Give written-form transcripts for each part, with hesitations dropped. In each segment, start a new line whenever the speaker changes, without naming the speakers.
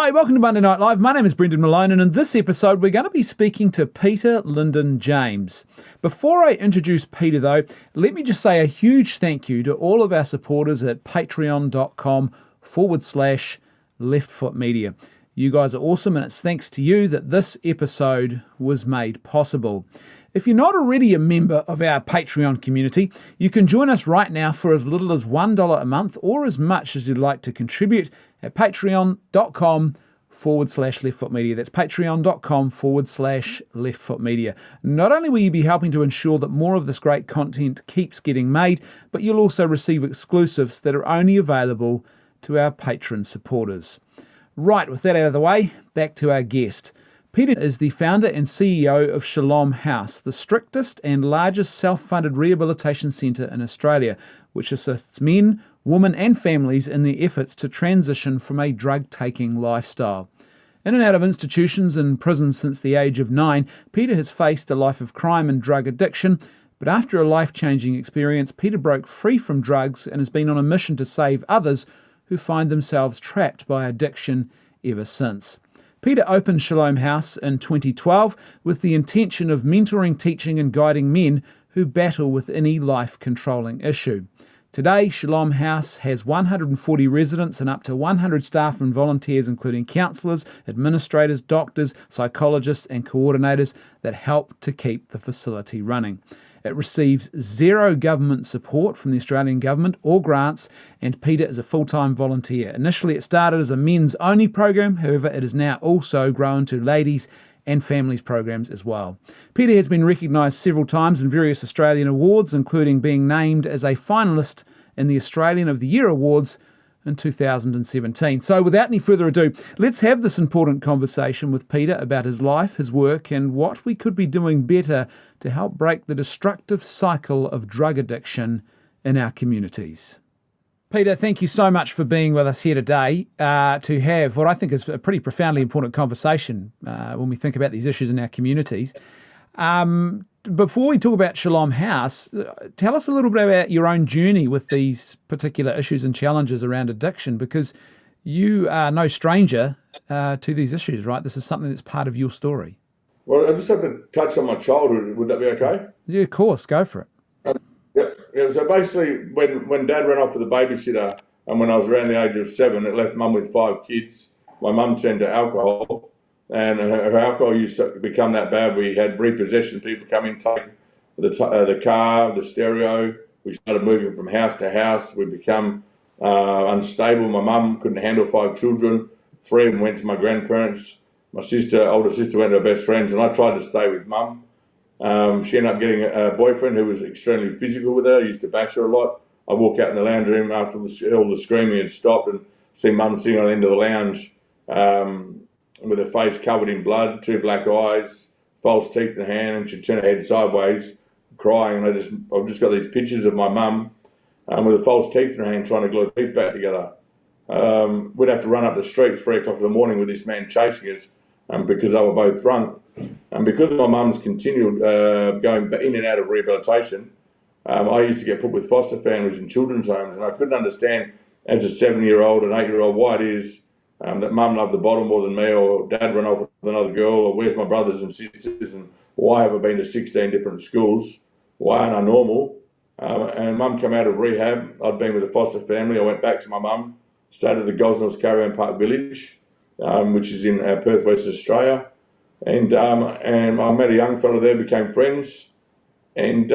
Hi, welcome to Monday Night Live. My name is Brendan Malone, and in this episode, we're going to be speaking to Peter Lyndon-James. Before I introduce Peter, though, let me just say a huge thank you to all of our supporters at patreon.com/leftfootmedia. You guys are awesome, and it's thanks to you that this episode was made possible. If you're not already a member of our Patreon community, you can join us right now for as little as $1 a month or as much as you'd like to contribute at patreon.com/leftfootmedia. That's patreon.com/leftfootmedia. Not only will you be helping to ensure that more of this great content keeps getting made, but you'll also receive exclusives that are only available to our patron supporters. Right, with that out of the way, back to our guest. Peter is the founder and CEO of Shalom House, the strictest and largest self-funded rehabilitation centre in Australia, which assists men, women and families in their efforts to transition from a drug-taking lifestyle. In and out of institutions and prisons since the age of 9, Peter has faced a life of crime and drug addiction, but after a life-changing experience, Peter broke free from drugs and has been on a mission to save others who find themselves trapped by addiction ever since. Peter opened Shalom House in 2012 with the intention of mentoring, teaching and guiding men who battle with any life-controlling issue. Today, Shalom House has 140 residents and up to 100 staff and volunteers, including counsellors, administrators, doctors, psychologists and coordinators that help to keep the facility running. It receives zero government support from the Australian government or grants, and Peter is a full-time volunteer. Initially, it started as a men's-only program. However, it has now also grown to ladies and families programs as well. Peter has been recognised several times in various Australian awards, including being named as a finalist in the Australian of the Year Awards in 2017. So without any further ado, let's have this important conversation with Peter about his life, his work, and what we could be doing better to help break the destructive cycle of drug addiction in our communities. Peter, thank you so much for being with us here today to have what I think is a pretty profoundly important conversation when we think about these issues in our communities. Before we talk about Shalom House, tell us a little bit about your own journey with these particular issues and challenges around addiction, because you are no stranger to these issues, right? This is something that's part of your story.
Well, I just have to touch on my childhood. Would that be okay?
Yeah, of course. Go for it.
Yeah. So basically, when Dad ran off with a babysitter, and when I was around the age of 7, it left Mum with 5 kids. My mum turned to alcohol, and her alcohol used to become that bad. We had repossession people come in, take the car, the stereo. We started moving from house to house. We become unstable. My mum couldn't handle 5 children. 3 of them went to my grandparents. My older sister went to her best friends, and I tried to stay with Mum. She ended up getting a boyfriend who was extremely physical with her. He used to bash her a lot. I'd walk out in the lounge room after all the screaming had stopped and see Mum sitting on the end of the lounge with her face covered in blood, 2 black eyes, false teeth in her hand, and she'd turn her head sideways, crying. And I've just got these pictures of my mum with the false teeth in her hand trying to glue her teeth back together. We'd have to run up the street 3 o'clock in the morning with this man chasing us because they were both drunk. And because my mum's continued going in and out of rehabilitation, I used to get put with foster families and children's homes, and I couldn't understand as a 7-year-old and 8-year-old why it is that Mum loved the bottle more than me, or Dad ran off with another girl, or where's my brothers and sisters, and why have I been to 16 different schools? Why aren't I normal? And Mum came out of rehab. I'd been with a foster family. I went back to my mum, stayed at the Gosnells Caravan Park Village, which is in Perth, West Australia. And I met a young fellow there, became friends. And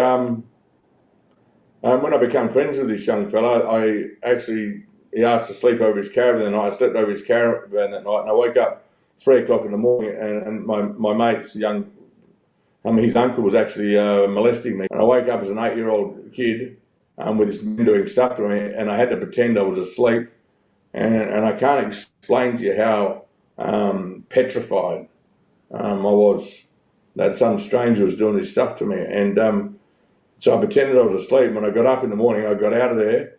when I became friends with this young fellow, he asked to sleep over his caravan that night. I slept over his caravan that night, and I woke up 3 o'clock in the morning, and my mate's his uncle was actually molesting me. And I woke up as an 8-year-old kid with this man doing stuff to me, and I had to pretend I was asleep. And I can't explain to you how petrified I was that some stranger was doing this stuff to me. And so I pretended I was asleep. When I got up in the morning, I got out of there,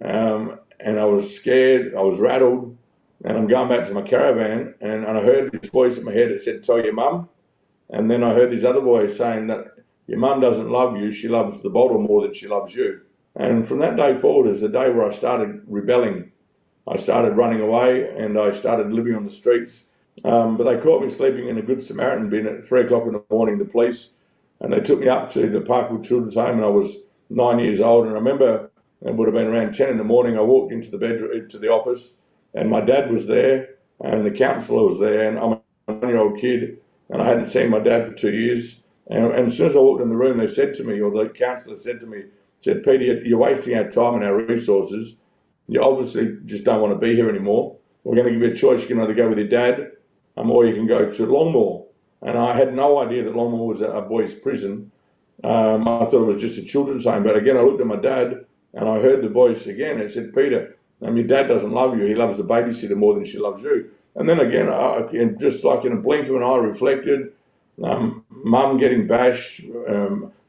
and I was scared, I was rattled, and I'm going back to my caravan, and I heard this voice in my head that said, "Tell your mum." And then I heard this other voice saying that your mum doesn't love you, she loves the bottle more than she loves you. And from that day forward is the day where I started rebelling I started running away and I started living on the streets. But they caught me sleeping in a Good Samaritan bin at 3 o'clock in the morning, the police, and they took me up to the Parkwood Children's Home, and I was 9 years old. And I remember it would have been around 10 in the morning. I walked into the bedroom, to the office, and my dad was there, and the counsellor was there, and I'm a 9-year-old kid, and I hadn't seen my dad for 2 years. And as soon as I walked in the room, they said to me, or the counsellor said to me, said, "Peter, you're wasting our time and our resources. You obviously just don't want to be here anymore. We're going to give you a choice. You can either go with your dad, or you can go to Longmore." And I had no idea that Longmore was a boys' prison. I thought it was just a children's home. But again, I looked at my dad and I heard the voice again. It said, "Peter, your dad doesn't love you. He loves the babysitter more than she loves you." And then again, just like in a blink of an eye, I reflected. Mum getting bashed,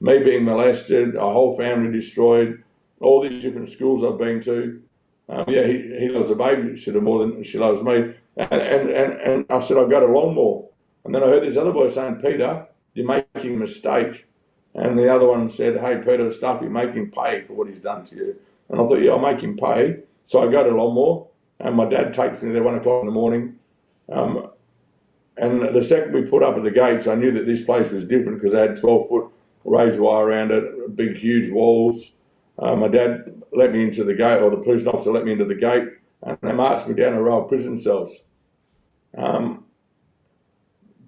me being molested, a whole family destroyed, all these different schools I've been to. He loves the babysitter more than she loves me. And I said, "I'll go to Longmore." And then I heard this other voice saying, "Peter, you're making a mistake." And the other one said, "Hey, Peter, stop, you're making pay for what he's done to you." And I thought, yeah, I'll make him pay. So I go to Longmore, and my dad takes me there 1 o'clock in the morning. And the second we put up at the gates, I knew that this place was different because they had 12-foot raised wire around it, big, huge walls. My dad let me into the gate, or the police officer let me into the gate, and they marched me down a row of prison cells.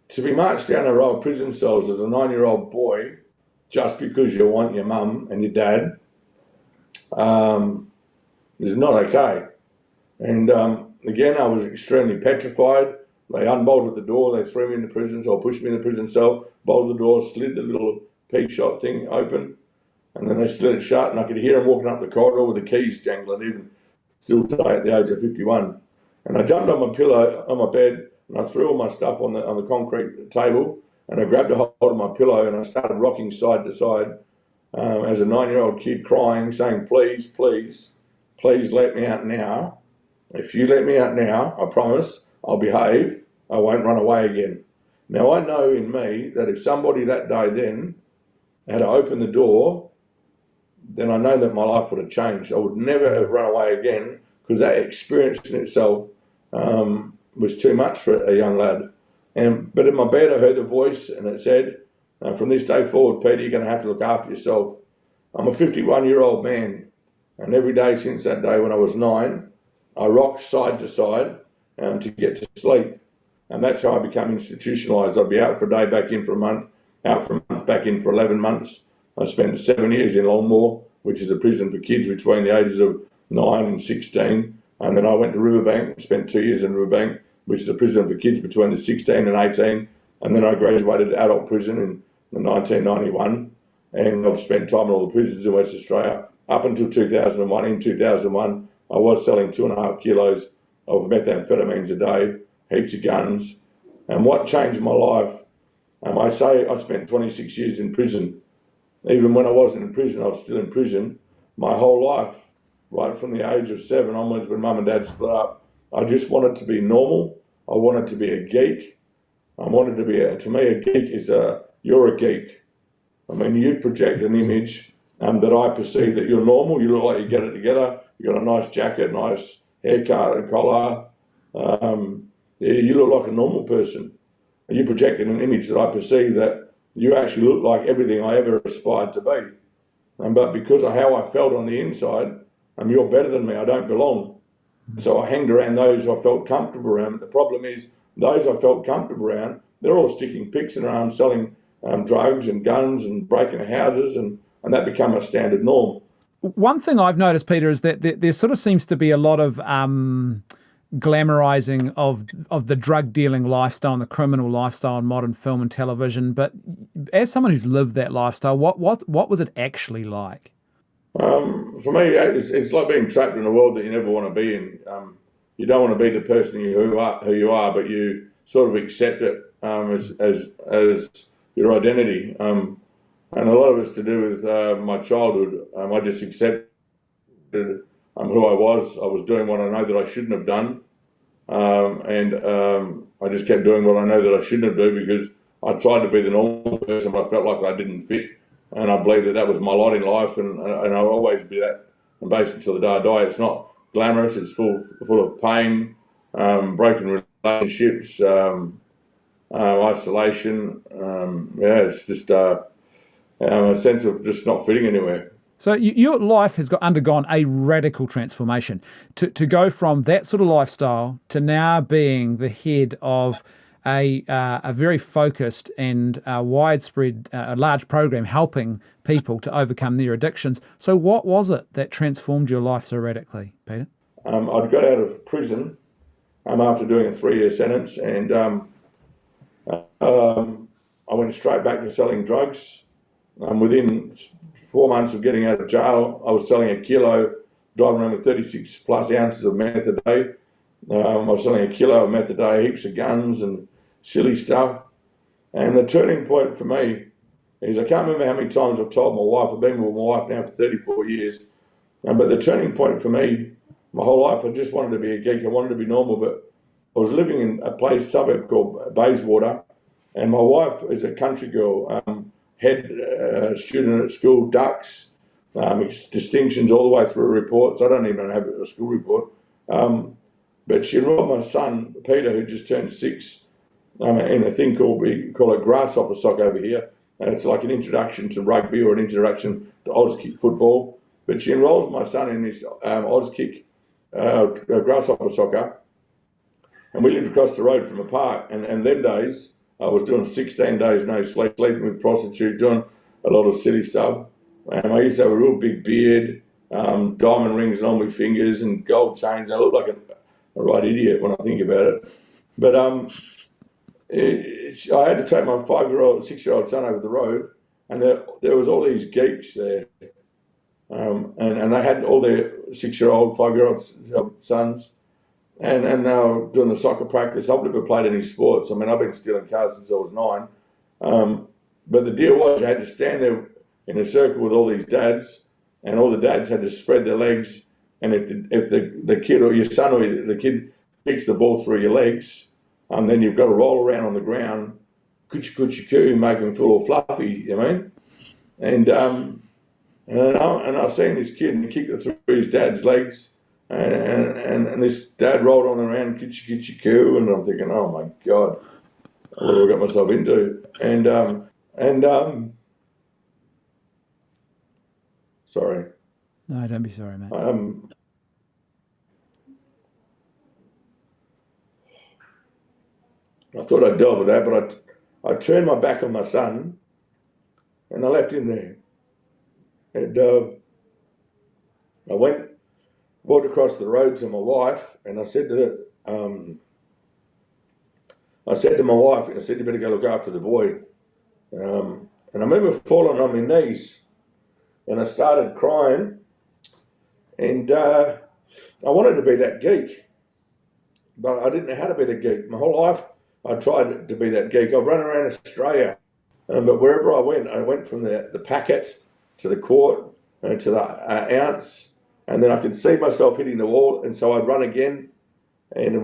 To be marched down a row of prison cells as a 9-year-old boy, just because you want your mum and your dad, is not okay. And again, I was extremely petrified. They unbolted the door, they threw me into prison, so I pushed me in the prison cell, bolted the door, slid the little peak shot thing open, and then they slid it shut, and I could hear them walking up the corridor with the keys jangling, even still today at the age of 51. And I jumped on my pillow, on my bed, and I threw all my stuff on the concrete table, and I grabbed a hold of my pillow, and I started rocking side to side as a 9-year-old kid, crying, saying, "Please, please, please let me out now. If you let me out now, I promise I'll behave. I won't run away again." Now, I know in me that if somebody that day then had to open the door, then I know that my life would have changed. I would never have run away again, because that experience in itself was too much for a young lad. But in my bed, I heard the voice, and it said, "From this day forward, Peter, you're going to have to look after yourself." I'm a 51-year-old man, and every day since that day when I was 9, I rocked side to side to get to sleep. And that's how I became institutionalised. I'd be out for a day, back in for a month, out for a month, back in for 11 months. I spent 7 years in Longmore, which is a prison for kids between the ages of 9 and 16. And then I went to Riverbank, spent 2 years in Riverbank, which is a prison for kids between the 16 and 18. And then I graduated adult prison in 1991. And I've spent time in all the prisons in West Australia up until 2001. In 2001, I was selling 2.5 kilos of methamphetamines a day, heaps of guns. And what changed my life, I say I spent 26 years in prison. Even when I wasn't in prison, I was still in prison. My whole life, right from the age of 7 onwards, when Mum and Dad split up, I just wanted to be normal. I wanted to be a geek. I wanted to be, to me, a geek is you're a geek. I mean, you project an image that I perceive that you're normal. You look like you get it together. You got a nice jacket, nice haircut and collar. You look like a normal person. And you projected an image that I perceive that you actually look like everything I ever aspired to be. But because of how I felt on the inside, you're better than me, I don't belong. So I hanged around those I felt comfortable around. But the problem is, those I felt comfortable around, they're all sticking picks in their arms, selling drugs and guns and breaking houses, and that became a standard norm.
One thing I've noticed, Peter, is that there sort of seems to be a lot of glamorizing of the drug dealing lifestyle and the criminal lifestyle in modern film and television. But as someone who's lived that lifestyle, what was it actually like?
For me, it's like being trapped in a world that you never want to be in. You don't want to be the person who you are, but you sort of accept it as your identity. And a lot of it's to do with my childhood. I just accepted who I was. I was doing what I know that I shouldn't have done. I just kept doing what I know that I shouldn't have done, because I tried to be the normal person, but I felt like I didn't fit. And I believe that was my lot in life, and I'll always be that. And basically, till the day I die, it's not glamorous. It's full of pain, broken relationships, isolation. It's just a sense of just not fitting anywhere.
So your life has undergone a radical transformation to go from that sort of lifestyle to now being the head of a very focused and widespread, large program helping people to overcome their addictions. So what was it that transformed your life so radically, Peter?
I'd got out of prison after doing a 3-year sentence, and I went straight back to selling drugs. Within 4 months of getting out of jail, I was selling a kilo, driving around with 36 plus ounces of meth a day. I was selling a kilo of meth a day, heaps of guns and silly stuff. And the turning point for me is, I can't remember how many times I've told my wife, I've been with my wife now for 34 years, but the turning point for me, my whole life, I just wanted to be a geek, I wanted to be normal, but I was living in a suburb called Bayswater, and my wife is a country girl, head student at school, ducks, distinctions all the way through reports. I don't even have a school report. But she enrolled my son, Peter, who just turned 6, in a thing we call it grasshopper sock over here. And it's like an introduction to rugby or an introduction to Auskick football. But she enrolls my son in this Auskick grasshopper soccer. And we lived across the road from a park. And them days, I was doing 16 days no sleep, sleeping with prostitutes, doing a lot of silly stuff. And I used to have a real big beard, diamond rings on my fingers and gold chains. I looked like a right idiot when I think about it. But I had to take my 6-year-old son over the road, and there was all these geeks there. And they had all their 6-year-old, 5-year-old sons. And they were doing the soccer practice. I've never played any sports. I mean, I've been stealing cars since I was 9. But the deal was, you had to stand there in a circle with all these dads, and all the dads had to spread their legs. And if the kid or your son or the kid kicks the ball through your legs, then you've got to roll around on the ground, coochie-coo, make them feel all fluffy, you know? And I seen this kid, and he kicked it through his dad's legs. And this dad rolled on around, kitchy-coo, and I'm thinking, oh my God, what have I got myself into? Sorry.
No, don't be sorry, mate.
I thought I'd dealt with that, but I turned my back on my son, and I left him there. And I walked across the road to my wife, and I said to my wife, I said, you better go look after the boy. And I remember falling on my knees, and I started crying, and I wanted to be that geek, but I didn't know how to be the geek. My whole life, I tried to be that geek. I've run around Australia, but wherever I went from the packet to the quart to the ounce, and then I could see myself hitting the wall, and so I'd run again, and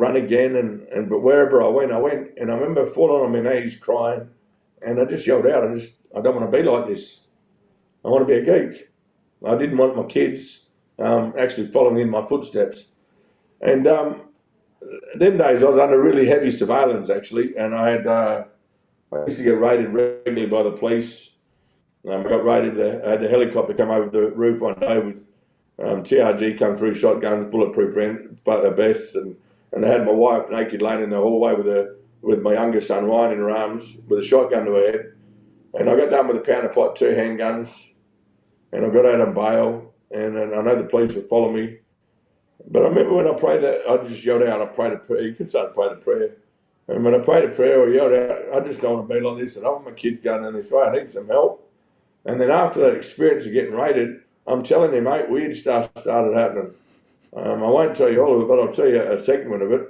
but wherever I went, and I remember falling on my knees crying, and I just yelled out, I don't want to be like this. I want to be a geek. I didn't want my kids actually following in my footsteps. And them days I was under really heavy surveillance actually, and I used to get raided regularly by the police. I got raided. I had the helicopter come over the roof one day with TRG come through, shotguns, bulletproof vests, and they had my wife naked laying in the hallway with my younger son Ryan in her arms with a shotgun to her head. And I got done with a pound of pot, 2 handguns, and I got out on bail, and I know the police would follow me. But I remember when I prayed that, I just yelled out, I prayed a prayer. You could say I prayed a prayer. And when I prayed a prayer, I yelled out, I just don't want to be like this. I don't want my kids going in this way. I need some help. And then after that experience of getting raided, I'm telling you, mate, weird stuff started happening. I won't tell you all of it, but I'll tell you a segment of it.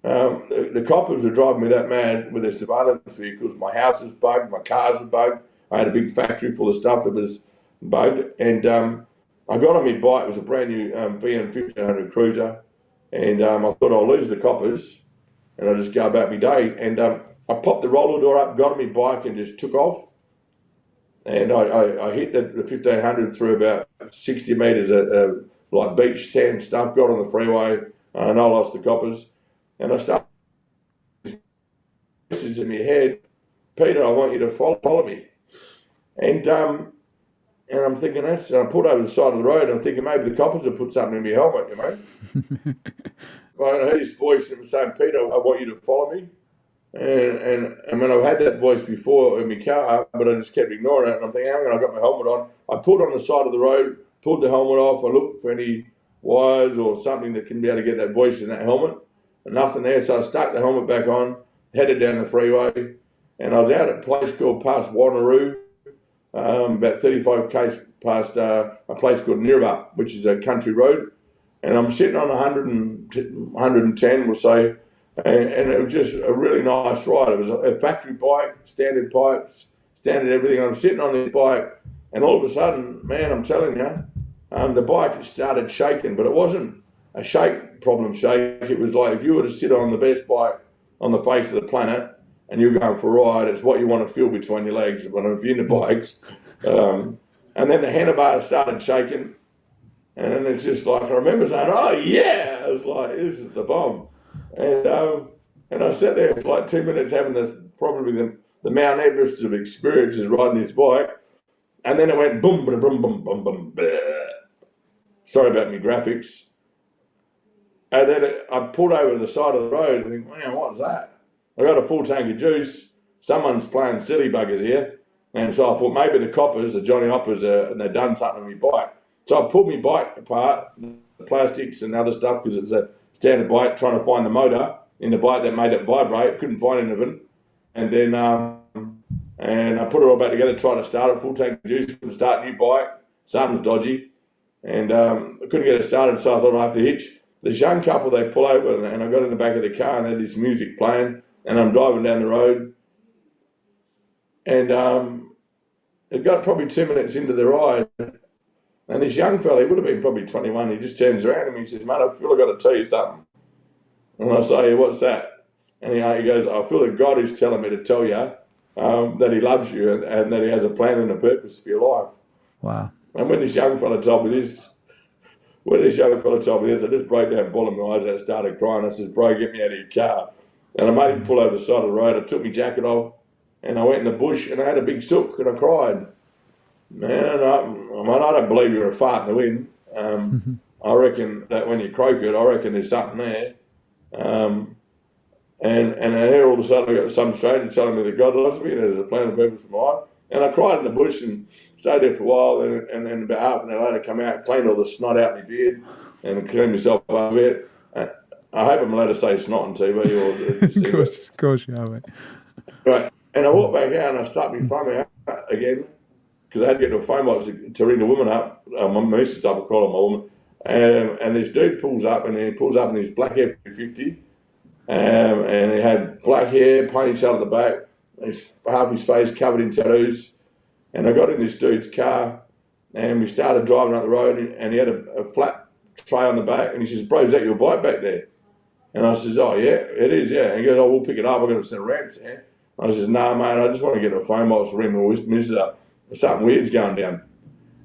The coppers were driving me that mad with their surveillance vehicles. My house was bugged, my cars were bugged. I had a big factory full of stuff that was bugged. And I got on my bike, it was a brand new VM 1500 Cruiser. And I thought I'll lose the coppers and I'll just go about my day. And I popped the roller door up, got on my bike and just took off. And I hit the 1500 through about 60 metres, like beach tent stuff, got on the freeway, and I lost the coppers. And I started voices in my head, Peter, I want you to follow me. And I'm thinking, and I pulled over the side of the road, and I'm thinking maybe the coppers have put something in my helmet, you know. I heard his voice and was saying, Peter, I want you to follow me. And when I've had that voice before in my car, but I just kept ignoring it. And I'm thinking, hang on, I got my helmet on. I pulled on the side of the road, pulled the helmet off. I looked for any wires or something that can be able to get that voice in that helmet. And nothing there. So I stuck the helmet back on, headed down the freeway. And I was out at a place called past Wanneroo, about 35 k's past a place called Nirrup, which is a country road. And I'm sitting on 110, we'll say. And it was just a really nice ride. It was a factory bike, standard pipes, standard everything. I'm sitting on this bike, and all of a sudden, man, I'm telling you, the bike started shaking, but it wasn't a shake problem shake. It was like if you were to sit on the best bike on the face of the planet and you're going for a ride, it's what you want to feel between your legs when if you're into bikes. And then the handlebars started shaking, and then it's just like, I remember saying, oh yeah, I was like, this is the bomb. And I sat there for like 2 minutes having this, probably the Mount Everest of experiences riding this bike. And then it went boom, boom, boom, boom, boom, boom, bleh. Sorry about my graphics. And then I pulled over to the side of the road and think, man, what's that? I got a full tank of juice. Someone's playing silly buggers here. And so I thought maybe the coppers, the Johnny Hoppers, and they've done something with my bike. So I pulled my bike apart, the plastics and other stuff, because it's a standard bike, trying to find the motor in the bike that made it vibrate. Couldn't find anything. And then and I put it all back together, tried to start it, full tank of juice, couldn't start, new bike, something was dodgy. And I couldn't get it started, so I thought I'd have to hitch. This young couple, they pull over, and I got in the back of the car, and they had this music playing, and I'm driving down the road. And it got probably 2 minutes into the ride, and this young fella, he would have been probably 21, he just turns around to me and says, mate, I feel I've got to tell you something. And I say, what's that? And he goes, I feel that God is telling me to tell you that he loves you and that he has a plan and a purpose for your life.
Wow.
And when this young fella told me this, I just broke down, bawling my eyes out, started crying. I said, bro, get me out of your car. And I made him pull over the side of the road. I took my jacket off, and I went in the bush, and I had a big sook, and I cried. Man, I don't believe you're a fart in the wind. I reckon that when you croak it, I reckon there's something there. And here all of a sudden I got some stranger telling me that God loves me and there's a plan and purpose for my life. And I cried in the bush and stayed there for a while, and then about half an hour later come out, cleaned all the snot out of my beard and cleaned myself up a bit. I hope I'm allowed to say snot on TV or
Of course you are, mate.
Right. And I walked back out and I stuck my phone out again because I had to get to a phone box to ring the woman up. My missus up, I call her my woman. And this dude pulls up and in his black F-50 and he had black hair, ponytail at the back, half his face covered in tattoos. And I got in this dude's car and we started driving up the road and he had a flat tray on the back and he says, bro, is that your bike back there? And I says, oh, yeah, it is, yeah. And he goes, oh, we'll pick it up. I've got a set of ramps there. I says, no, mate, I just want to get a phone box to ring my missus up. Something weird's going down.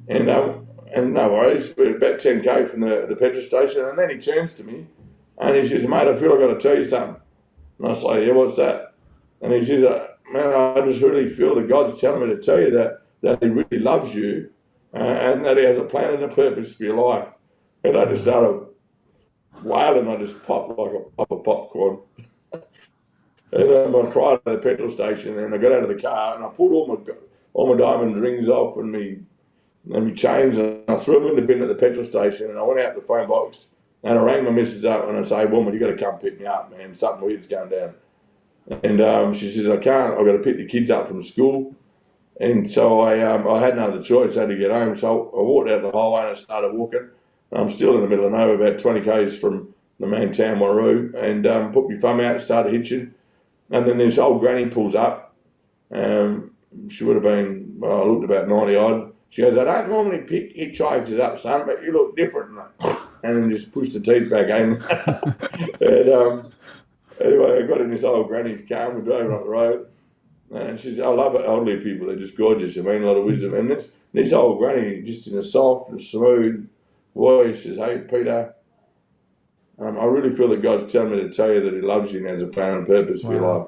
And no worries, we're about 10k from the petrol station. And then he turns to me and he says, mate, I feel I've got to tell you something. And I say, yeah, what's that? And he says, man, I just really feel that God's telling me to tell you that he really loves you and that he has a plan and a purpose for your life. And I just started wailing. I just popped like a pop of popcorn. And I cried at the petrol station and I got out of the car and I pulled all my diamond rings off and my chains and I threw them in the bin at the petrol station and I went out to the phone box and I rang my missus up and I say, woman, you got to come pick me up, man. Something weird's going down. And she says, I can't. I've got to pick the kids up from school. And so I had no other choice. I had to get home. So I walked out the highway and I started walking. I'm still in the middle of nowhere, about 20 k's from the main town, Wanneroo, and put my thumb out and started hitching. And then this old granny pulls up. She would have been, well, I looked about 90 odd. She goes, I don't normally pick hitchhikers up, son, but you look different. And then just pushed the teeth back in. And anyway, I got in this old granny's car and we're driving up the road. And she said, I love it, elderly people, they're just gorgeous, I mean, a lot of wisdom. And this old granny, just in a soft and smooth, voice says, "Hey, Peter, I really feel that God's telling me to tell you that He loves you and has a plan and purpose for your life."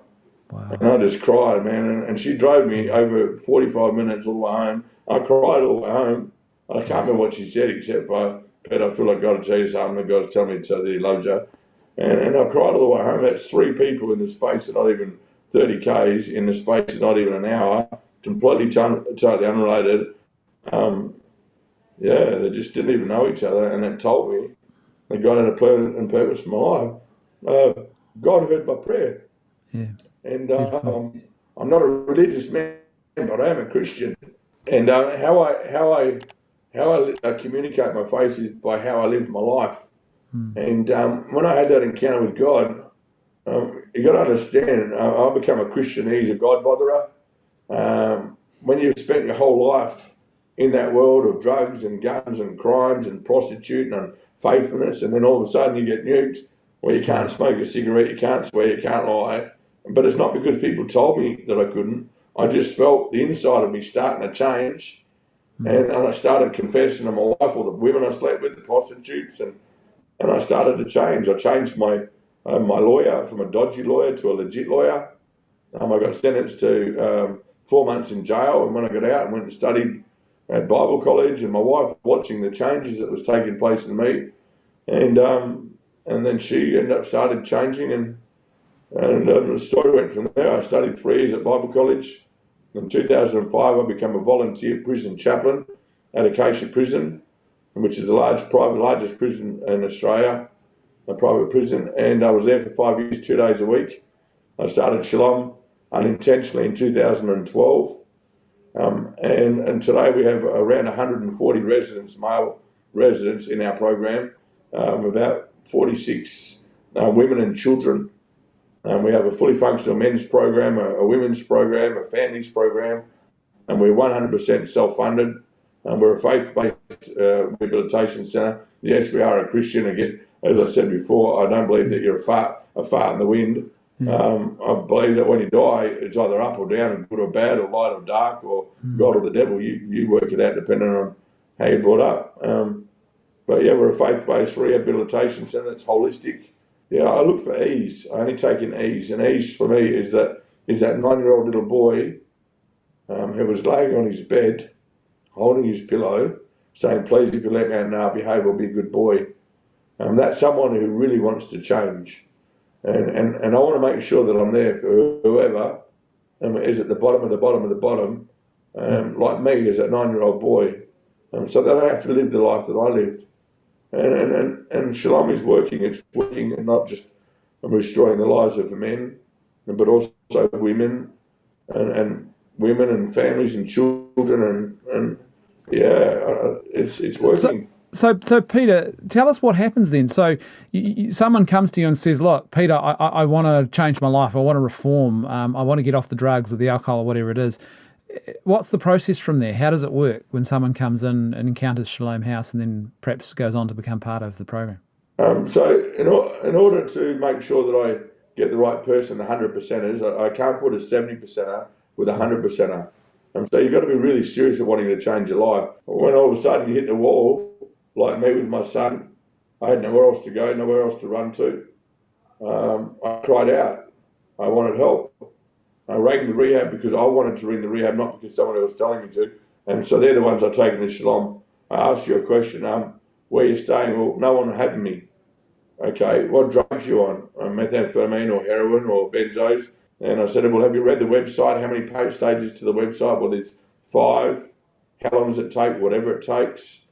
Wow.
And I just cried, man. And she drove me over 45 minutes all the way home. I cried all the way home. I can't remember what she said except for, "Peter, I feel like God will tell you something, that God's telling me to tell you that He loves you." And I cried all the way home. That's 3 people in the space of not even 30 Ks, in the space of not even an hour, completely totally unrelated. They just didn't even know each other, and that told me that God had a plan and purpose for my life. God heard my prayer.
Yeah.
And
Beautiful.
I'm not a religious man, but I am a Christian. And how I communicate my faith is by how I live my life. And when I had that encounter with God, you got to understand, I become a Christian. He's a God botherer. When you've spent your whole life in that world of drugs and guns and crimes and prostituting and unfaithfulness, and then all of a sudden you get nuked, where you can't smoke a cigarette, you can't swear, you can't lie. But it's not because people told me that I couldn't. I just felt the inside of me starting to change. And I started confessing to my wife, all the women I slept with, the prostitutes, and I started to change. I changed my lawyer from a dodgy lawyer to a legit lawyer. I got sentenced to 4 months in jail, and when I got out, I went and studied at Bible college, and my wife watching the changes that was taking place in me, and then she ended up started changing, and the story went from there. I studied 3 years at Bible college. In 2005, I became a volunteer prison chaplain at Acacia Prison, which is the largest prison in Australia, a private prison, and I was there for 5 years, 2 days a week. I started Shalom unintentionally in 2012, and today we have around 140 residents, male residents in our program, about 46 women and children. We have a fully functional men's program, a women's program, a families program, and we're 100% self-funded. We're a faith-based rehabilitation centre. Yes, we are a Christian. Again, as I said before, I don't believe that you're a fart in the wind. I believe that when you die, it's either up or down, and good or bad, or light or dark, or God or the devil. You work it out depending on how you're brought up. But yeah, we're a faith-based rehabilitation centre that's holistic. Yeah, I look for ease. I only take in ease, and ease for me is that 9-year-old little boy who was laying on his bed, holding his pillow, saying, "Please, if you let me out now, I'll behave, I'll be a good boy." That's someone who really wants to change. And I want to make sure that I'm there for whoever is at the bottom of the bottom of the bottom, like me as that 9-year-old boy, so they don't have to live the life that I lived. And Shalom is working. It's working, and not just restoring the lives of men, but also women and women and families and children, and it's working.
So Peter, tell us what happens then. So someone comes to you and says, "Look, Peter, I want to change my life. I want to reform. I want to get off the drugs or the alcohol or whatever it is." What's the process from there? How does it work when someone comes in and encounters Shalom House and then perhaps goes on to become part of the program?
So in order to make sure that I get the right person, the 100%ers, I can't put a 70%er with a 100%er. So you've got to be really serious at wanting to change your life. When all of a sudden you hit the wall, like me with my son, I had nowhere else to go, nowhere else to run to. I cried out. I wanted help. I rang the rehab because I wanted to ring the rehab, not because someone else was telling me to. And so they're the ones I've taken to Shalom. I asked you a question, where are you staying? Well, no one had me. Okay, what drugs you on? Methamphetamine or heroin or benzos? And I said, well, have you read the website? How many stages to the website? Well, there's 5. How long does it take? Whatever it takes.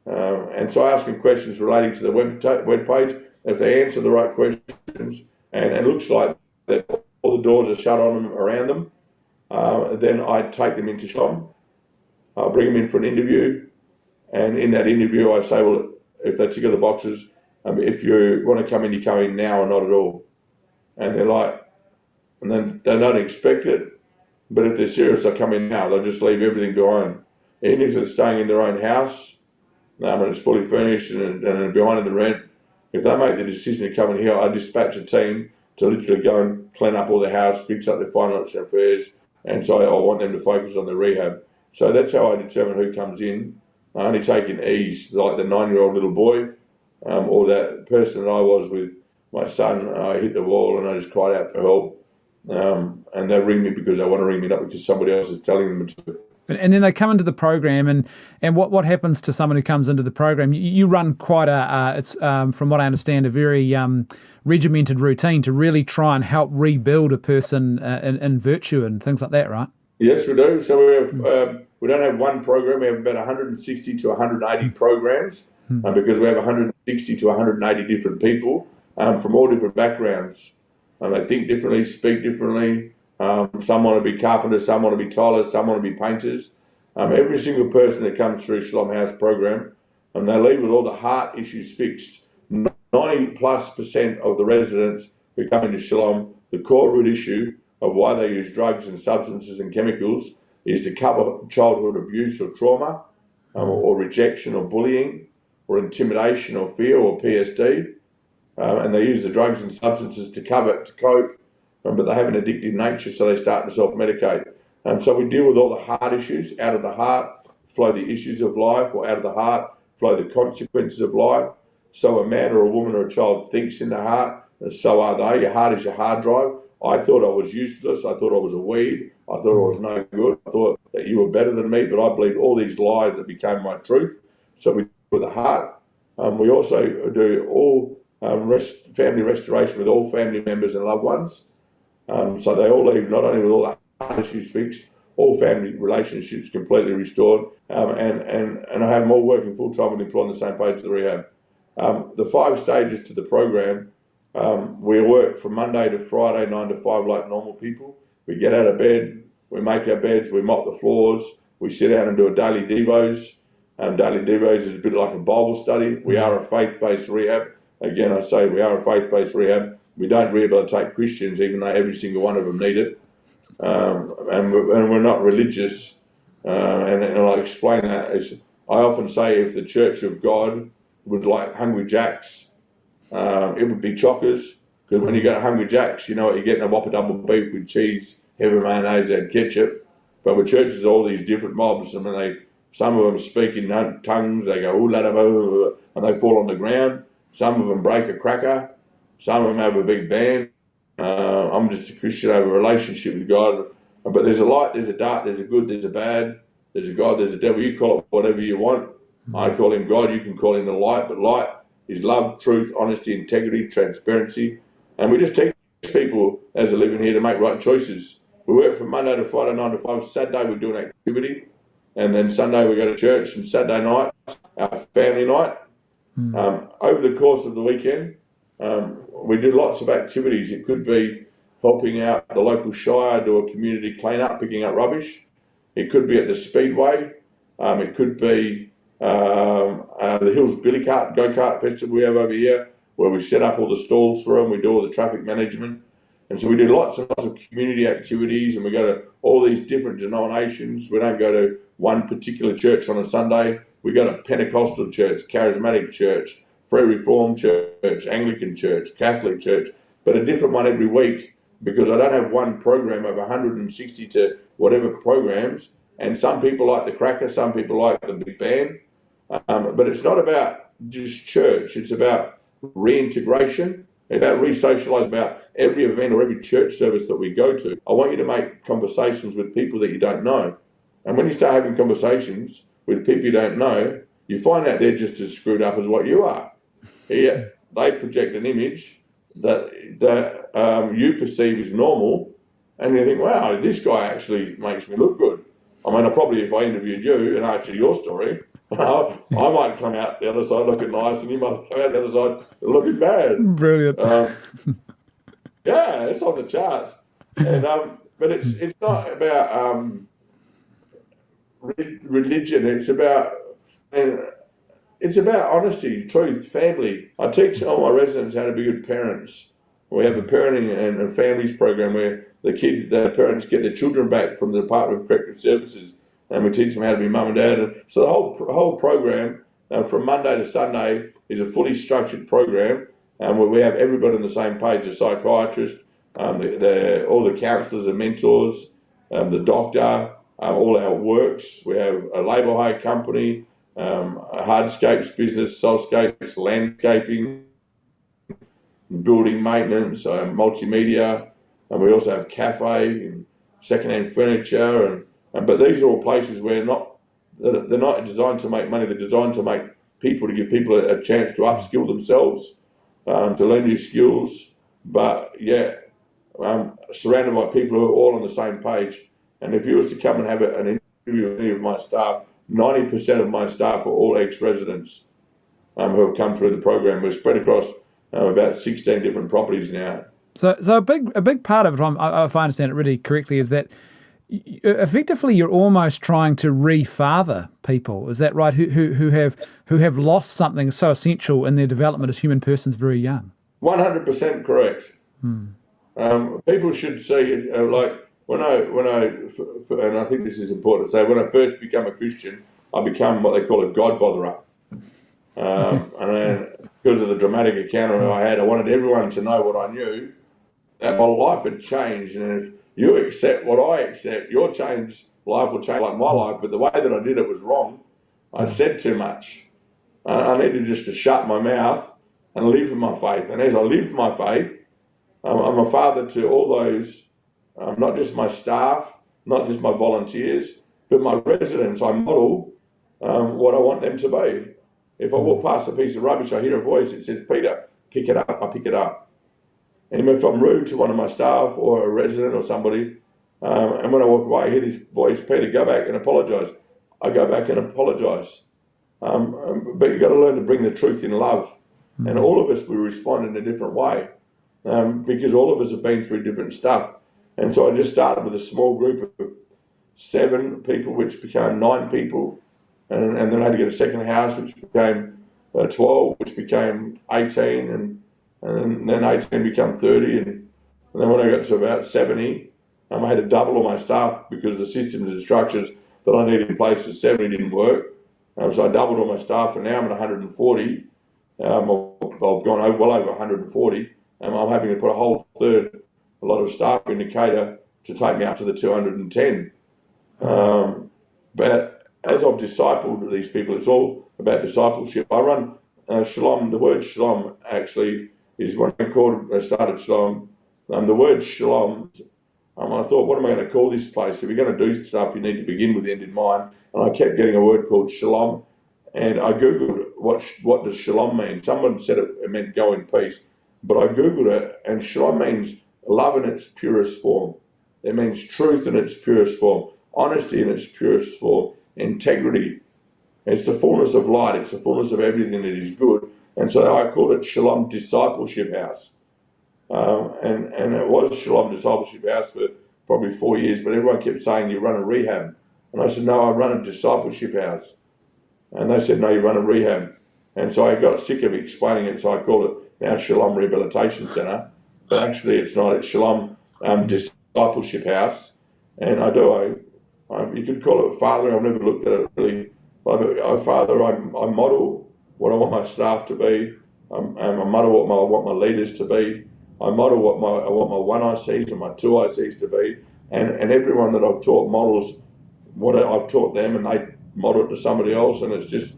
And so I asked them questions relating to the web page. If they answer the right questions, and it looks like that all the doors are shut on them, around them, then I take them into Shalom. I'll bring them in for an interview, and in that interview I say, well, if they tick all the boxes, if you want to come in, you come in now or not at all. And they're like, and then they don't expect it, but if they're serious, they'll come in now. They'll just leave everything behind. Even if they're staying in their own house, and it's fully furnished and behind in the rent, if they make the decision to come in here, I dispatch a team to literally go and clean up all the house, fix up their financial affairs, and so I want them to focus on the rehab. So that's how I determine who comes in. only taking E's, like the 9-year-old little boy, or that person that I was with my son. I hit the wall and I just cried out for help. And they ring me because they want to ring me, not because somebody else is telling them to.
And then they come into the program, and what happens to someone who comes into the program? You run quite it's from what I understand, a very regimented routine to really try and help rebuild a person in virtue and things like that, right?
Yes, we do. So we don't have one program. We have about 160 to 180 programs because we have 160 to 180 different people from all different backgrounds. They think differently, speak differently. Some want to be carpenters, some want to be tilers, some want to be painters. Every single person that comes through Shalom House program, and they leave with all the heart issues fixed. 90+% of the residents who come into Shalom, the core root issue of why they use drugs and substances and chemicals is to cover childhood abuse or trauma, or rejection or bullying, or intimidation or fear or PSD. And they use the drugs and substances to cover it, to cope. But they have an addictive nature, so they start to self-medicate. So we deal with all the heart issues. Out of the heart flow the issues of life, or out of the heart flow the consequences of life. So a man or a woman or a child thinks in the heart, and so are they. Your heart is your hard drive. I thought I was useless. I thought I was a weed. I thought I was no good. I thought that you were better than me, but I believed all these lies that became my truth. So we deal with the heart. We also do all family restoration with all family members and loved ones. So they all leave not only with all the heart issues fixed, all family relationships completely restored, and I have them all working full time with employed on the same page as the rehab. The 5 stages to the program, we work from Monday to Friday, 9 to 5, like normal people. We get out of bed, we make our beds, we mop the floors, we sit down and do a daily devos. Daily devos is a bit like a Bible study. We are a faith-based rehab. Again, I say we are a faith-based rehab. We don't rehabilitate Christians, even though every single one of them need it. And we're not religious. And I'll explain that. I often say if the Church of God was like Hungry Jack's, it would be Chockers. Because when you go to Hungry Jack's, you know what, you're getting a Whopper double beef with cheese, heavy mayonnaise and ketchup. But with churches, all these different mobs, and some of them speak in tongues, they go, ooh, la, da, blah, and they fall on the ground. Some of them break a cracker. Some of them have a big band. I'm just a Christian. I have a relationship with God. But there's a light, there's a dark, there's a good, there's a bad, there's a God, there's a devil. You call it whatever you want. I call him God, you can call him the light. But light is love, truth, honesty, integrity, transparency. And we just teach people as they're living here to make right choices. We work from Monday to Friday, 9 to 5. Saturday we do an activity. And then Sunday we go to church. And Saturday night, our family night. Over the course of the weekend, we do lots of activities. It could be helping out the local shire, do a community clean-up, picking up rubbish. It could be at the Speedway. It could be the Hills Billy Kart, Go-Kart Festival we have over here, where we set up all the stalls for them. We do all the traffic management. And so we do lots and lots of community activities, and we go to all these different denominations. We don't go to one particular church on a Sunday. We go to Pentecostal church, Charismatic church, Free Reformed church, Anglican church, Catholic church, but a different one every week, because I don't have one program of 160 to whatever programs. And some people like the cracker, some people like the big band. But it's not about just church. It's about reintegration, about re-socialise, about every event or every church service that we go to. I want you to make conversations with people that you don't know. And when you start having conversations with people you don't know, you find out they're just as screwed up as what you are. Yeah, they project an image that you perceive as normal, and you think, wow, this guy actually makes me look good. I mean, if I interviewed you and asked you your story, I might come out the other side looking nice, and you might come out the other side looking bad.
Brilliant.
Yeah, it's on the charts. And but it's not about religion. It's about honesty, truth, family. I teach all my residents how to be good parents. We have a parenting and families program where the parents get their children back from the Department of Corrective Services, and we teach them how to be mum and dad. And so the whole program from Monday to Sunday is a fully structured program, where we have everybody on the same page: the psychiatrist, all the counsellors and mentors, the doctor, all our works. We have a labour hire company. hardscapes business, soulscapes, landscaping, building maintenance, multimedia, and we also have cafe and second-hand furniture, and but these are all places where they're not designed to make money. They're designed to make people, to give people a chance to upskill themselves, to learn new skills. But yeah, surrounded by people who are all on the same page. And if you was to come and have an interview with any of my staff, 90% of my staff are all ex-residents who have come through the program. We're spread across about 16 different properties now.
So a big part of it, if I understand it really correctly, is that effectively you're almost trying to re-father people. Is that right? Who have lost something so essential in their development as human persons very young.
100% correct. People should see, like when I, and I think this is important to say, when I first became a Christian, I became what they call a God botherer. And then, because of the dramatic encounter I had, I wanted everyone to know what I knew, that my life had changed. And if you accept what I accept, your life will change like my life. But the way that I did it was wrong. I said too much. I needed just to shut my mouth and live my faith. And as I lived my faith, I'm a father to all those, not just my staff, not just my volunteers, but my residents. I model what I want them to be. If I walk past a piece of rubbish, I hear a voice that says, Peter, pick it up, I pick it up. And if I'm rude to one of my staff or a resident or somebody, and when I walk away, I hear this voice, Peter, go back and apologise. I go back and apologise. But you've got to learn to bring the truth in love. And all of us will respond in a different way because all of us have been through different stuff. And so I just started with a small group of 7 people, which became 9 people. And then I had to get a second house, which became 12, which became 18, and then 18 became 30. And then when I got to about 70, I had to double all my staff because the systems and structures that I needed in place for 70 didn't work. So I doubled all my staff, and now I'm at 140. I've gone well over 140. I'm having to put a whole third, a lot of staff in Decatur to take me up to the 210. But as I've discipled these people, it's all about discipleship. I run Shalom. The word Shalom actually is when I started Shalom. The word Shalom, I thought, what am I going to call this place? If you're going to do stuff, you need to begin with the end in mind. And I kept getting a word called Shalom. And I Googled what does Shalom mean. Someone said it meant go in peace. But I Googled it, and Shalom means love in its purest form. It means truth in its purest form, honesty in its purest form, integrity. It's the fullness of light. It's the fullness of everything that is good. And so I called it Shalom Discipleship House. And it was Shalom Discipleship House for probably 4 years, but everyone kept saying, you run a rehab. And I said, no, I run a discipleship house. And they said, no, you run a rehab. And so I got sick of explaining it, so I called it now Shalom Rehabilitation Centre. But actually it's not. It's Shalom Discipleship House. And you could call it father. I've never looked at it really. I model what I want my staff to be. I model what I want my leaders to be. I model what I want my 1 ICs and my 2 ICs to be. And everyone that I've taught models what I've taught them, and they model it to somebody else. And it's just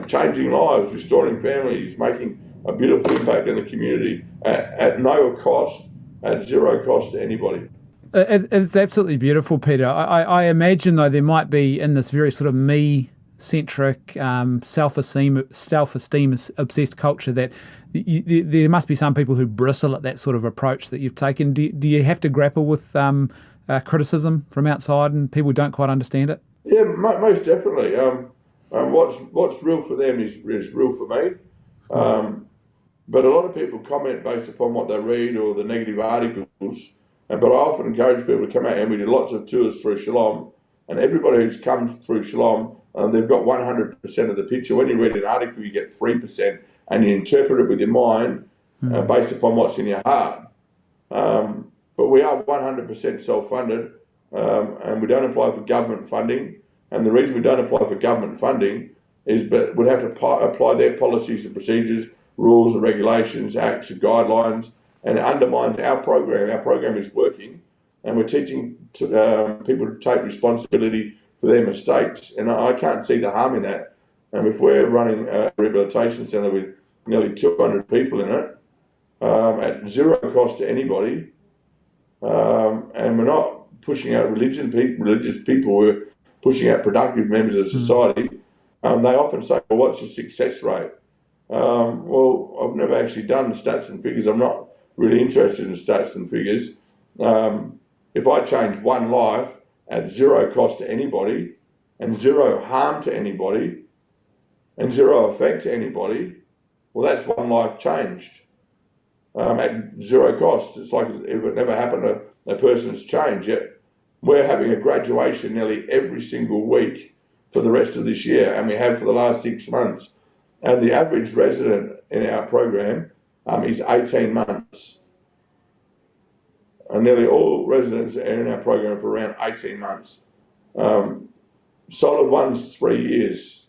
changing lives, restoring families, making a beautiful impact in the community at no cost, at 0 cost to anybody.
It's absolutely beautiful, Peter. I imagine, though, there might be in this very sort of me-centric, self-esteem obsessed culture that there must be some people who bristle at that sort of approach that you've taken. Do you have to grapple with criticism from outside and people don't quite understand it?
Yeah, most definitely. What's real for them is real for me. But a lot of people comment based upon what they read or the negative articles. But I often encourage people to come out, and we do lots of tours through Shalom, and everybody who's come through Shalom, they've got 100% of the picture. When you read an article, you get 3%, and you interpret it with your mind based upon what's in your heart. But we are 100% self-funded, and we don't apply for government funding. And the reason we don't apply for government funding is that we'd have to apply their policies and procedures, rules and regulations, acts and guidelines, and it undermines our program. Our program is working, and we're teaching people to take responsibility for their mistakes. And I can't see the harm in that. And if we're running a rehabilitation centre with nearly 200 people in it, at zero cost to anybody, and we're not pushing out religious people, we're pushing out productive members of society, they often say, well, what's your success rate? Well, I've never actually done stats and figures. I'm not really interested in stats and figures. If I change one life at zero cost to anybody and zero harm to anybody and zero effect to anybody, well, that's one life changed at zero cost. It's like if it never happened to a person's change. Yet we're having a graduation nearly every single week for the rest of this year, and we have for the last 6 months. And the average resident in our program is 18 months. And nearly all residents are in our program for around 18 months. Solid one's 3 years.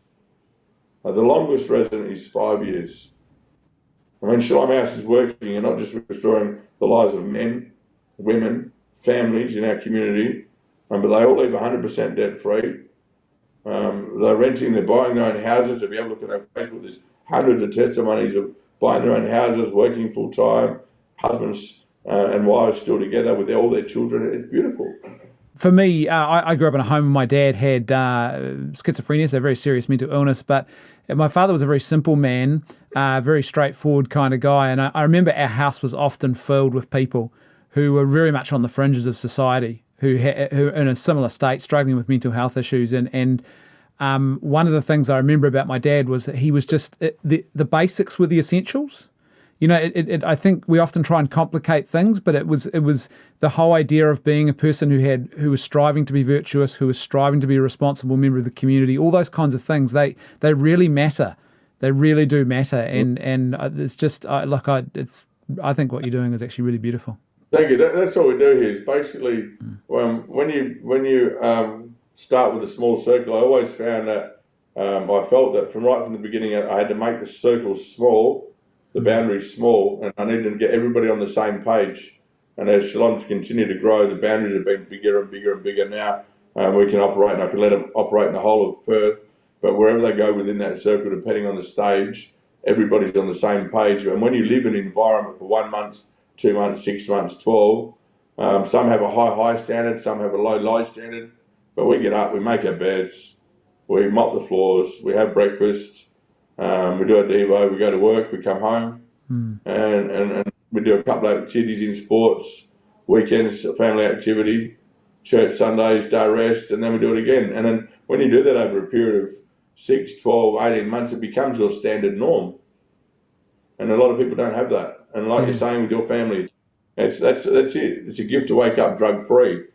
The longest resident is 5 years. I mean, Shalom House is working and not just restoring the lives of men, women, families in our community, but they all live 100% debt-free. They're renting, they're buying their own houses. If you have a look at our Facebook, there's hundreds of testimonies of buying their own houses, working full-time, husbands and wives still together with all their children. It's beautiful.
For me, I grew up in a home where my dad had schizophrenia, so a very serious mental illness, but my father was a very simple man, very straightforward kind of guy, and I remember our house was often filled with people who were very much on the fringes of society, who in a similar state, struggling with mental health issues, and one of the things I remember about my dad was that he was just, the basics were the essentials. You know, I think we often try and complicate things, but it was the whole idea of being a person who was striving to be virtuous, who was striving to be a responsible member of the community. All those kinds of things, they really matter. They really do matter, and it's just I think what you're doing is actually really beautiful.
Thank you. That's all we do here. Is basically when you start with a small circle. I always found that I felt that from the beginning, I had to make the circle small, the boundaries small, and I needed to get everybody on the same page. And as Shalom's continued to grow, the boundaries have been bigger and bigger and bigger now. We can operate, and I can let them operate in the whole of Perth, but wherever they go within that circle, depending on the stage, everybody's on the same page. And when you live in an environment for 1 month, 2 months, 6 months, 12, some have a high standard, some have a low standard, but we get up, we make our beds, we mop the floors, we have breakfast, we do a devo, we go to work, we come home, and we do a couple of activities in sports, weekends, family activity, church Sundays, day rest, and then we do it again. And then when you do that over a period of 6, 12, 18 months, it becomes your standard norm. And a lot of people don't have that. And like you're saying with your family, that's it. It's a gift to wake up drug-free.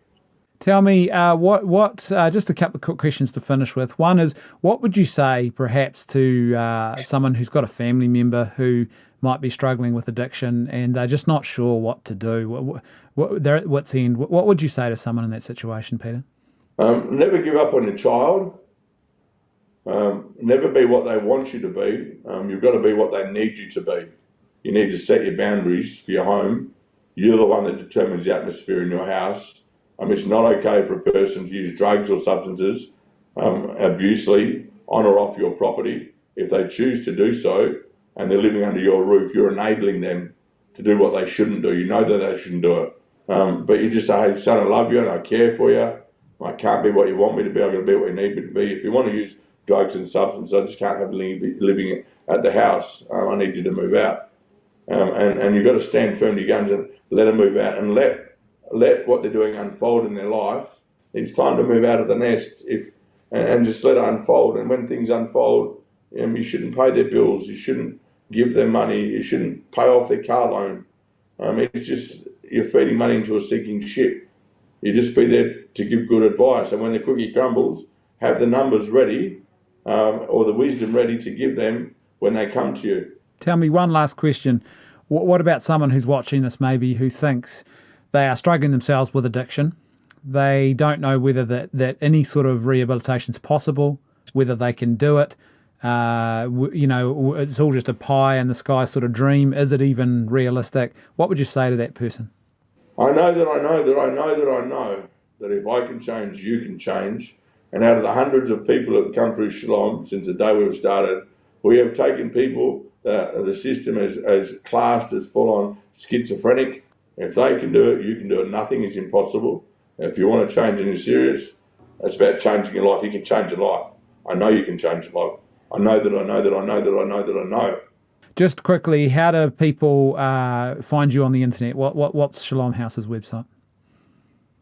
Tell me, what just a couple of quick questions to finish with. One is, what would you say perhaps to someone who's got a family member who might be struggling with addiction and they're just not sure what to do? They're at what's end. What would you say to someone in that situation, Peter?
Never give up on your child. Never be what they want you to be. You've got to be what they need you to be. You need to set your boundaries for your home. You're the one that determines the atmosphere in your house. It's not okay for a person to use drugs or substances abusively on or off your property. If they choose to do so and they're living under your roof, you're enabling them to do what they shouldn't do. You know that they shouldn't do it. But you just say, hey, son, I love you and I care for you. I can't be what you want me to be. I'm going to be what you need me to be. If you want to use drugs and substances, I just can't have living at the house. I need you to move out. And you've got to stand firm to your guns and let them move out and let what they're doing unfold in their life. It's time to move out of the nest and just let it unfold. And when things unfold, you shouldn't pay their bills. You shouldn't give them money. You shouldn't pay off their car loan. It's just you're feeding money into a sinking ship. You just be there to give good advice. And when the cookie crumbles, have the numbers ready or the wisdom ready to give them when they come to you.
Tell me one last question. What about someone who's watching this maybe who thinks they are struggling themselves with addiction? They don't know whether that any sort of rehabilitation is possible, whether they can do it. It's all just a pie in the sky sort of dream. Is it even realistic? What would you say to that person?
I know that if I can change, you can change. And out of the hundreds of people that have come through Shalom since the day we've started, we have taken people that the system has classed as full-on schizophrenic. If they can do it, you can do it. Nothing is impossible. If you want to change and you're serious, it's about changing your life. You can change your life. I know you can change your life. I know that I know that I know that I know that I know.
Just quickly, how do people find you on the internet? What's Shalom House's website?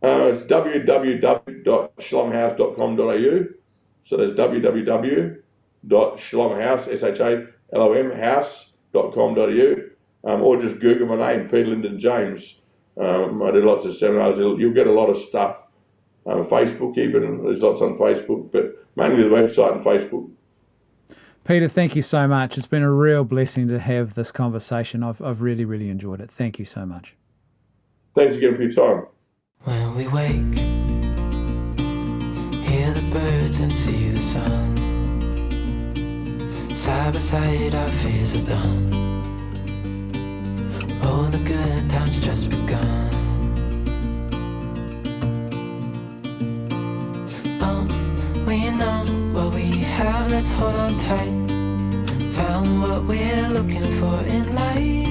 It's www.shalomhouse.com.au. So there's www.shalomhouse.com.au. Or just Google my name, Peter Lyndon-James. I do lots of seminars. You'll get a lot of stuff. Facebook even, there's lots on Facebook, but mainly the website and Facebook.
Peter, thank you so much. It's been a real blessing to have this conversation. I've really, really enjoyed it. Thank you so much.
Thanks again for your time.
When we wake, hear the birds and see the sun. Side by side our fears are done. Oh, the good times just begun. Oh, we know what we have, let's hold on tight. Found what we're looking for in life.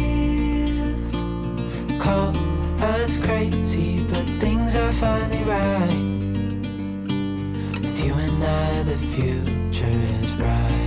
Call us crazy, but things are finally right. With you and I, the future is bright.